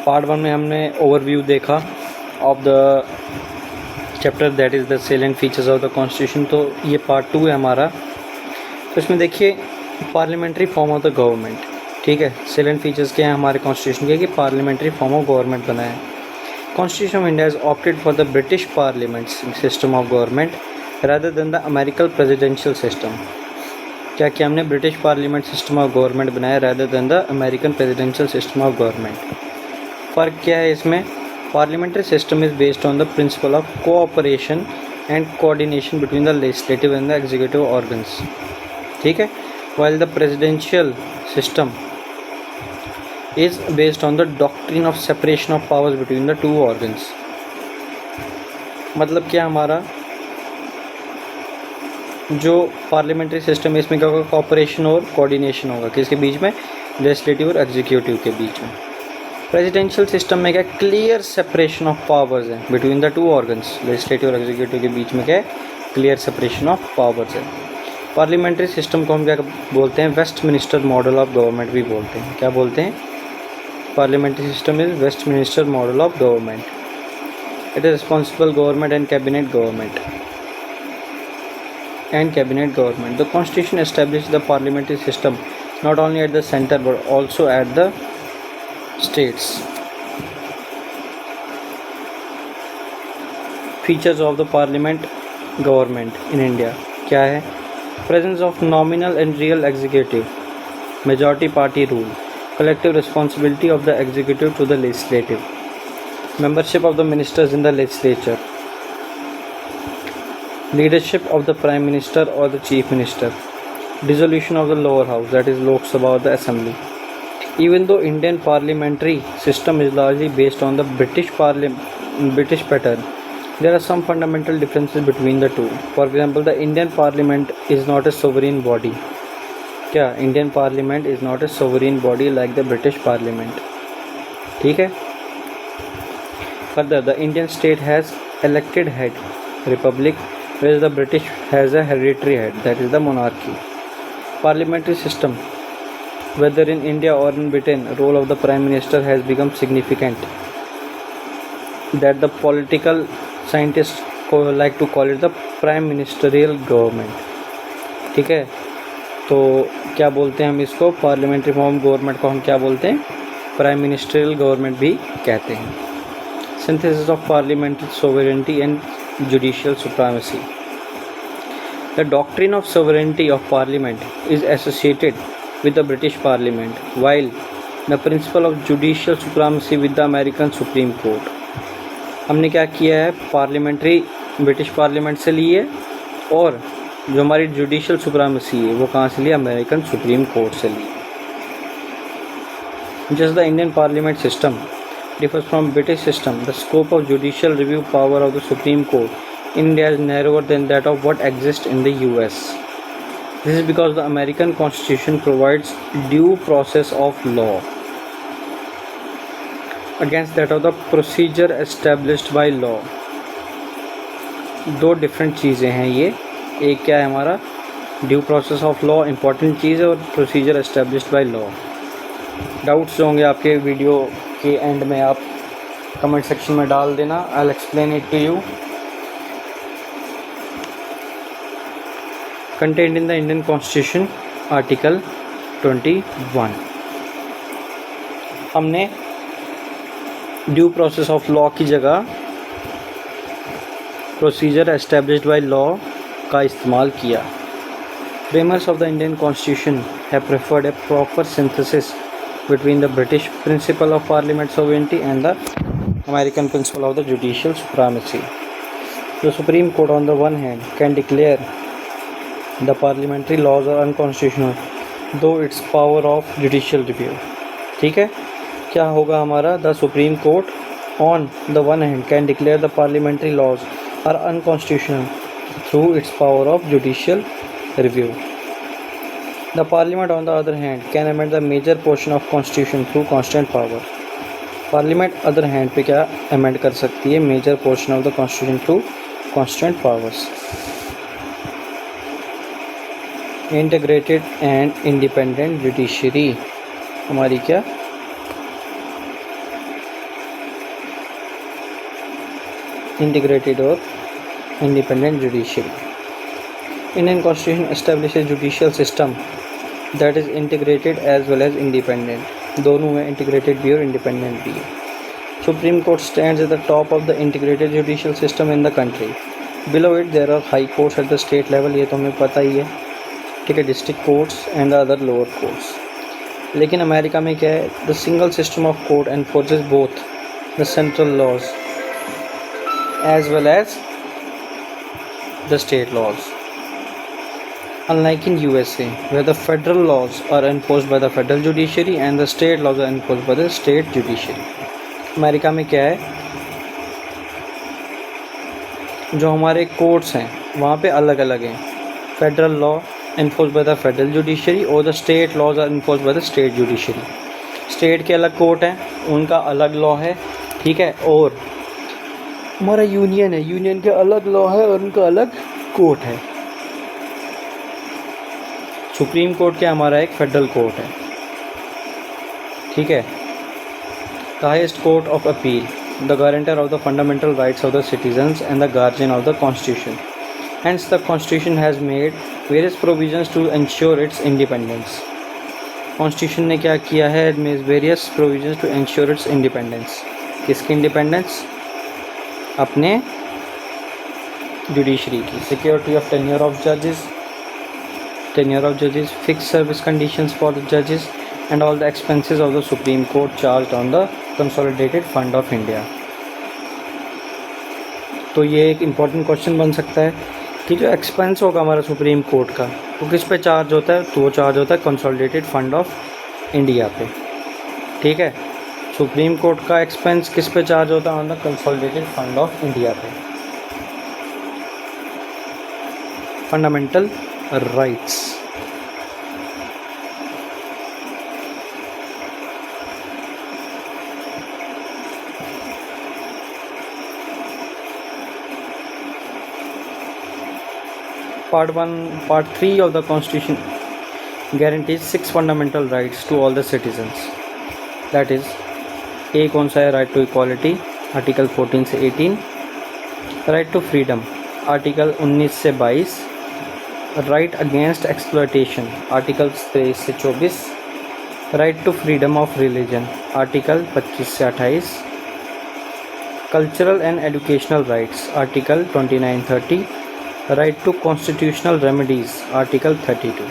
Part 1 में हमने overview देखा of the chapter that is the salient features of the constitution. तो ये पार्ट 2 है हमारा। तो इसमें देखिए parliamentary form of the government, ठीक है। सेलेंट फीचर्स क्या हैं हमारे कॉन्स्टिट्यूशन के कि पार्लियामेंट्री फॉर्म ऑफ गवर्नमेंट बना है। Constitution of India is opted for the British parliament system of government rather than the American presidential system. क्या किया हमने? British parliament system of government बनाया rather than the American presidential system of government. फ़र्क क्या है इसमें? Parliamentary system is based on the principle of cooperation and coordination between the legislative and the executive organs, ठीक है। While the presidential system is based on the doctrine of separation of powers between the two organs. मतलब क्या हमारा जो parliamentary system है इसमें क्या होगा? कोऑपरेशन और कोऑर्डिनेशन होगा किसके बीच में? लेजिस्लेटिव और एग्जीक्यूटिव के बीच में। प्रेसिडेंशियल सिस्टम में क्या? क्लियर सेपरेशन ऑफ पावर्स है between the two organs. Legislative और एग्जीक्यूटिव के बीच में क्या है? क्लियर सेपरेशन ऑफ पावर्स है। पार्लियामेंट्री सिस्टम को हम क्या बोलते हैं? वेस्टमिनिस्टर मॉडल ऑफ गवर्नमेंट भी बोलते हैं। क्या बोलते हैं? Parliamentary system is Westminster model of government. It is responsible government and cabinet government The constitution established the parliamentary system not only at the center but also at the states. Features of the parliament government in India क्या है? Presence of nominal and real executive, majority party rule, collective responsibility of the executive to the legislative, membership of the ministers in the legislature, leadership of the prime minister or the chief minister, dissolution of the lower house, that is Lok Sabha or the assembly. Even though Indian parliamentary system is largely based on the British pattern, there are some fundamental differences between the two. For example, the Indian parliament is not a sovereign body. क्या? Indian parliament is not a sovereign body like the British parliament, ठीक है। Further, the Indian state has elected head, republic, whereas the British has a hereditary head, that is the monarchy. Parliamentary system, whether in India or in Britain, role of the prime minister has become significant, that the political scientists like to call it the prime ministerial government, ठीक है। तो क्या बोलते हैं हम इसको? Parliamentary form government को हम क्या बोलते हैं? प्राइम मिनिस्ट्रियल गवर्नमेंट भी कहते हैं। Synthesis of parliamentary sovereignty and judicial supremacy. The doctrine of sovereignty of parliament is associated with the British parliament, while the principle of judicial supremacy with the American Supreme Court. हमने क्या किया है? Parliamentary British parliament से ली है और जो हमारी judicial supremacy है वो कहाँ से ली? अमेरिकन सुप्रीम कोर्ट से ली। Just the Indian parliament system differs from British system. The scope of judicial review power of the Supreme Court in India is narrower than that of what exists in the US. This is because the American Constitution provides due process of law against that of the procedure established by law. दो different चीज़ें हैं ये। एक क्या है हमारा? Due process of law important चीज़ है और procedure established by law. Doubts जो होंगे आपके वीडियो के एंड में आप कमेंट सेक्शन में डाल देना। I will explain it to you. Content in the Indian constitution article 21। हमने ड्यू प्रोसेस ऑफ लॉ की जगह प्रोसीजर एस्टेब्लिश्ड बाय लॉ का इस्तेमाल किया। Framers of the Indian constitution have preferred A proper synthesis between the British principle of parliament sovereignty and the American principle of the judicial supremacy. The Supreme Court on the one hand can declare the parliamentary laws are unconstitutional though its power of judicial review, ठीक है। क्या होगा हमारा? The Supreme Court on the one hand can declare the parliamentary laws are unconstitutional through its power of judicial review. The Parliament on the other hand can amend the major portion of Constitution through constant power. Parliament other hand पे क्या amend कर सकती है? major portion of the Constitution through constant powers. Integrated and independent judiciary हमारी क्या integrated or independent judiciary. Indian Constitution establishes judicial system that is integrated as well as independent. दोनों में integrated भी और independent भी है. Supreme Court stands at the top of the integrated judicial system in the country. Below it there are high courts at the state level, ये तो हमें पता ही है, ठीक है, district courts and the other lower courts. लेकिन America में क्या है, the single system of court enforces both the central laws as well as the state laws. Unlike in USA, where the federal laws are enforced by the federal judiciary and the state laws are enforced by the state judiciary. America में क्या है, जो हमारे courts हैं वहाँ पे अलग अलग हैं. Federal law enforced by the federal judiciary और the state laws are enforced by the state judiciary. State के अलग कोर्ट हैं, उनका अलग लॉ है, ठीक है. और हमारा यूनियन है, यूनियन के अलग लॉ है और उनका अलग कोर्ट है. सुप्रीम कोर्ट क्या हमारा एक फेडरल कोर्ट है, ठीक है. The highest court of appeal, the guarantor of the fundamental rights of the citizens and the guardian of the constitution. Hence, the Constitution has made various provisions to ensure its independence. Constitution ने क्या किया है, means various provisions to ensure its independence. किसकी independence? अपने judiciary की. Security of tenure of judges, fixed service conditions for the judges, and all the expenses of the Supreme Court charged on the Consolidated Fund of India. तो ये एक important question बन सकता है कि जो एक्सपेंस होगा हमारा सुप्रीम कोर्ट का वो किस पे चार्ज होता है, तो वो चार्ज होता है कंसोलिडेटेड फंड ऑफ इंडिया पे, ठीक है. सुप्रीम कोर्ट का एक्सपेंस किस पे चार्ज होता है, on the consolidated fund of India पे. Fundamental rights, Part 3 of the Constitution guarantees 6 fundamental rights to all the citizens. That is, A कौन सा है, राइट टू इक्वालिटी, आर्टिकल 14 से 18. राइट टू फ्रीडम, आर्टिकल 19 से 22. Right against exploitation, article 23 से 24. Right to freedom of religion, article 25 से 28. Cultural and educational rights, article 29-30. Right to constitutional remedies, article 32.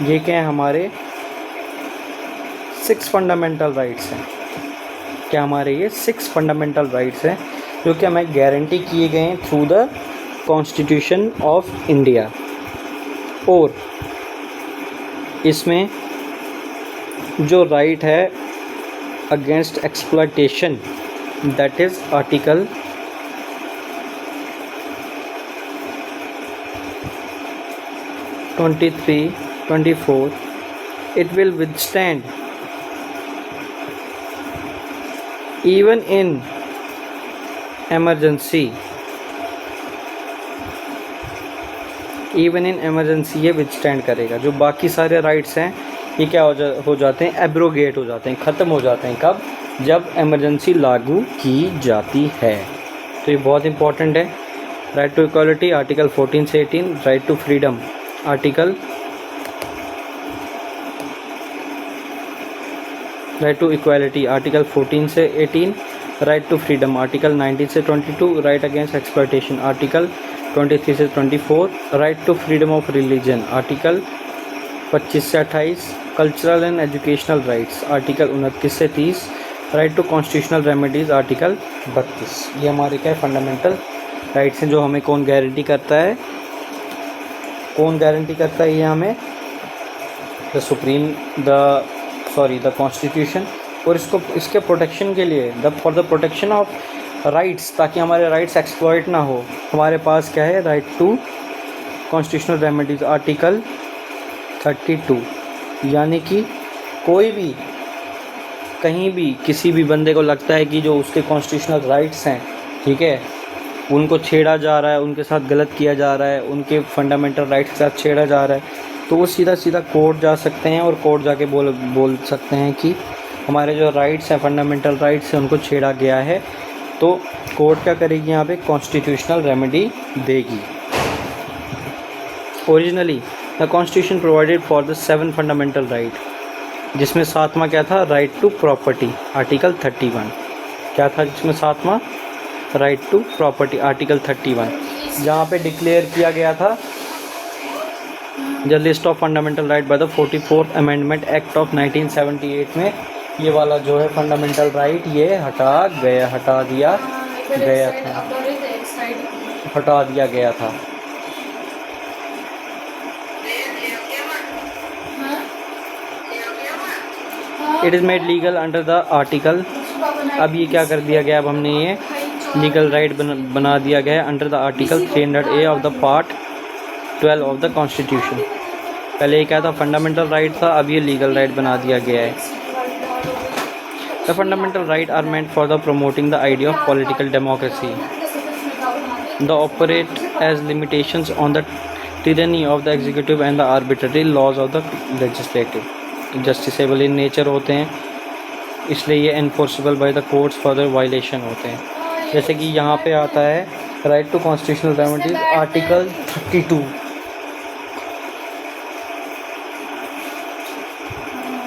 ये क्या है, हमारे 6 फंडामेंटल राइट्स हैं. क्या हमारे ये 6 फंडामेंटल राइट्स हैं जो कि हमें गारंटी किए गए हैं through the constitution of India. और इसमें जो राइट है against exploitation, that is article 23-24, it will withstand even in emergency. ये withstand करेगा. जो बाकी सारे राइट्स हैं ये क्या हो जाते हैं, एब्रोगेट हो जाते हैं, ख़त्म हो जाते हैं. कब, जब एमरजेंसी लागू की जाती है. तो ये बहुत इंपॉर्टेंट है. राइट टू इक्वालिटी, आर्टिकल 14 से 18. Right to freedom, article right to equality, article 14 से 18. राइट टू फ्रीडम, आर्टिकल 19 से 22. राइट अगेंस्ट एक्सप्लॉयटेशन, आर्टिकल 23 से 24. Right to freedom of religion, article 25 से 28. Cultural and educational rights, article 29 से 30. Right to constitutional remedies, article 32. ये हमारे क्या fundamental rights हैं जो हमें कौन गारंटी करता है, ये हमें द कॉन्स्टिट्यूशन. और इसके प्रोटेक्शन के लिए, for the protection of rights, ताकि हमारे राइट्स एक्सप्लॉइट ना हो, हमारे पास क्या है, right to constitutional remedies, article 32. यानी कि कोई भी कहीं भी किसी भी बंदे को लगता है कि जो उसके कॉन्स्टिट्यूशनल राइट्स हैं, ठीक है, उनको छेड़ा जा रहा है, उनके साथ गलत किया जा रहा है, उनके फंडामेंटल राइट्स के साथ छेड़ा जा रहा है, तो वो सीधा कोर्ट जा सकते हैं और कोर्ट जाके बोल सकते हैं कि हमारे जो राइट्स हैं, फंडामेंटल राइट्स हैं, उनको छेड़ा गया है. तो कोर्ट क्या करेगी यहाँ पे, कॉन्स्टिट्यूशनल रेमेडी देगी। Originally the constitution provided for the 7 fundamental right, जिसमें सातवां क्या था, राइट टू प्रॉपर्टी, आर्टिकल 31। क्या था जिसमें सातवां, राइट टू प्रॉपर्टी, आर्टिकल 31, जहाँ पे डिक्लेयर किया गया था the list of fundamental right by the 44th amendment act of 1978 में ये वाला जो है फंडामेंटल राइट ये हटा दिया गया था। It is made legal under the article, अब ये क्या कर दिया गया, अब हमने ये लीगल राइट बना दिया गया under the article 300A of the part 12 of the constitution. पहले ये क्या था, फंडामेंटल राइट था, अब ये लीगल राइट बना दिया गया है। The fundamental right are meant for the promoting the idea of political democracy, the operate as limitations on the tyranny of the executive and the arbitrary laws of the legislative, justiciable in nature होते हैं, इसलिए ये enforceable by the courts for the violation होते हैं। जैसे कि यहाँ पे आता है right to constitutional remedies, article 32,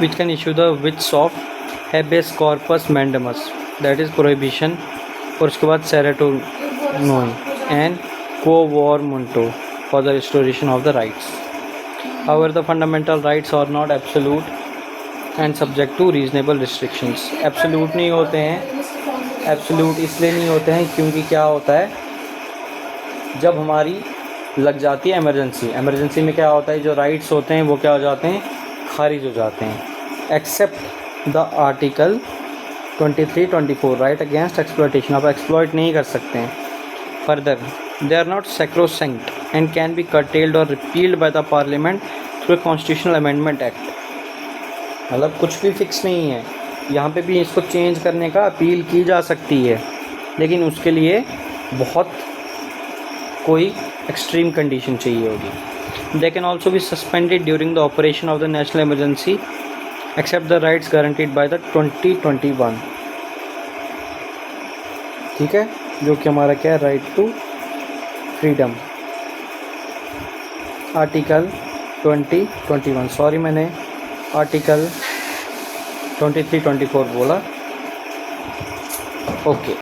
which can issue the writs of habeas corpus mandamus, that is prohibition, और उसके बाद serotonin and quo warranto for the restoration of the rights. However, the fundamental rights are not absolute and subject to reasonable restrictions. Absolute नहीं होते हैं, absolute इसलिए नहीं होते हैं क्योंकि क्या होता है, जब हमारी लग जाती है इमरजेंसी में क्या होता है, जो राइट्स होते हैं वो क्या हो जाते हैं, खारिज हो जाते हैं। Except the article 23-24 right against exploitation, आप एक्सप्लॉयट नहीं कर सकते हैं। Further they are not sacrosanct and can be curtailed और repealed by the parliament through constitutional amendment act, मतलब कुछ भी फिक्स नहीं है, यहाँ पे भी इसको चेंज करने का अपील की जा सकती है, लेकिन उसके लिए बहुत कोई एक्सट्रीम कंडीशन चाहिए होगी। They can also be suspended during the operation of the national emergency except the rights guaranteed by the 2021, ठीक है, जो कि हमारा क्या है, right to freedom, article 2021, sorry मैंने आर्टिकल 23-24 बोला, ओके।